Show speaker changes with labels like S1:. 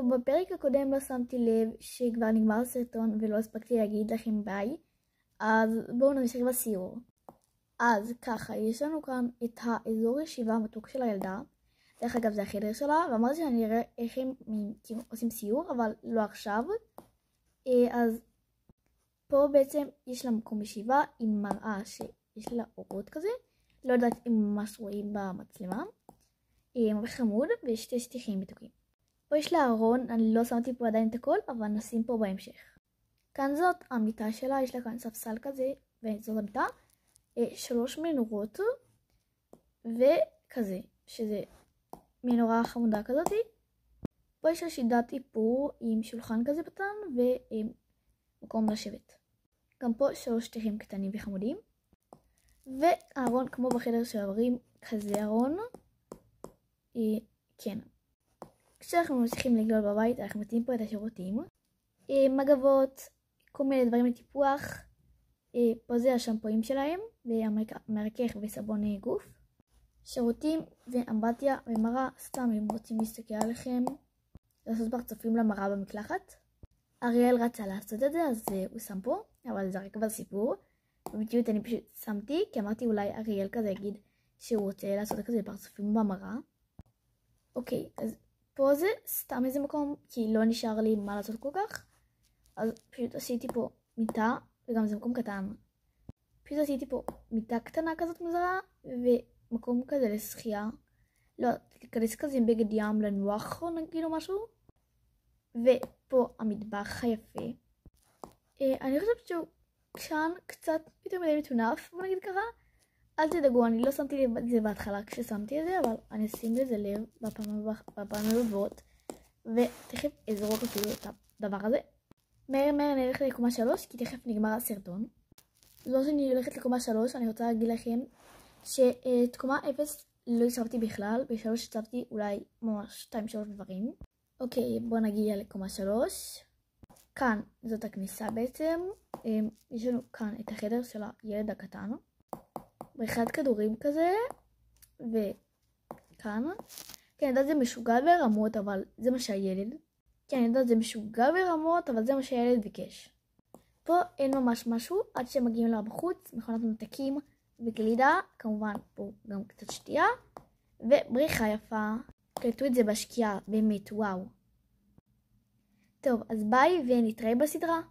S1: טוב, בפרק הקודם לא שמתי לב שכבר נגמר הסרטון ולא הספקתי להגיד לכם ביי, אז בואו נמשיך בסיור. אז ככה, יש לנו כאן את האזור ישיבה המתוק של הילדה. דרך אגב, זה החדר שלה, ואמרתי שאני אראה איך הם עושים סיור, אבל לא עכשיו. אז פה בעצם יש לה מקום ישיבה עם מראה שיש לה אורות כזה. לא יודעת אם ממש רואים במצלמה. ממש חמוד, ויש שתי שטיחים מתוקים. פה יש לה ארון, אני לא שמתי פה עדיין את הכל, אבל נשים פה בהמשך. כאן זאת המיטה שלה, יש לה כאן ספסל כזה, וזאת המיטה. 3 מנורות, וכזה, שזה מנורה חמודה כזאת. פה יש לה שידת איפור עם שולחן כזה קטן, ומקום לשבת. גם פה 3 שטיחים קטנים וחמודים. והארון כמו בחדר של ההורים, כזה ארון. כן. כשאנחנו ממשיכים לגלול בבית, אנחנו מציעים פה את השירותים. מגבות, כל מיני דברים לטיפוח. פה זה השמפואים שלהם, והמרכך וסבון גוף. שירותים ואמבטיה ומראה, סתם אם רוצים להסתכל עליכם. לעשות פרצופים למראה במקלחת. אריאל רצה לעשות את זה, אז הוא שם פה, אבל זה רק בסיפור. ובדיוק אני פשוט שמתי, כי אמרתי אולי אריאל כזה יגיד שהוא רוצה לעשות כזה פרצופים במראה. אוקיי, אז פה זה סתם איזה מקום, כי לא נשאר לי מה לעשות כל כך. אז פשוט עשיתי פה מיטה, וגם זה מקום קטן. פשוט עשיתי פה מיטה קטנה כזאת מוזרה, ומקום כזה לשחייה. לא, להיכנס כזה עם בגד ים לנוח, נגיד או משהו. ופה המטבח היפה. אני חושבת שהוא כאן קצת יותר מדי מטונף, בוא נגיד ככה. אל תדאגו, אני לא שמתי לב את זה בהתחלה כששמתי את זה, אבל אני אשים לזה לב בפעמים הבאות, ותכף אזרוק אפילו את הדבר הזה. מהר נלך לקומה 3, כי תכף נגמר הסרטון. לא שאני הולכת לקומה 3, אני רוצה להגיד לכם שאת קומה 0 לא הצבתי בכלל, ב3 הצבתי אולי ממש 2-3 דברים. אוקיי, בואו נגיע לקומה 3. כאן זאת הכניסה בעצם. יש לנו כאן את החדר של הילד הקטן. בריכת כדורים כזה, וכאן. כן, אני יודעת זה משוגע ברמות, אבל זה מה שהילד. כן, אני יודעת זה משוגע ברמות, אבל זה מה שהילד ביקש. פה אין ממש משהו, עד שמגיעים לה בחוץ, מכונת ממתקים וגלידה, כמובן פה גם קצת שתייה, ובריכה יפה. קלטו את זה בשקיעה, באמת, וואו. טוב, אז ביי ונתראה בסדרה.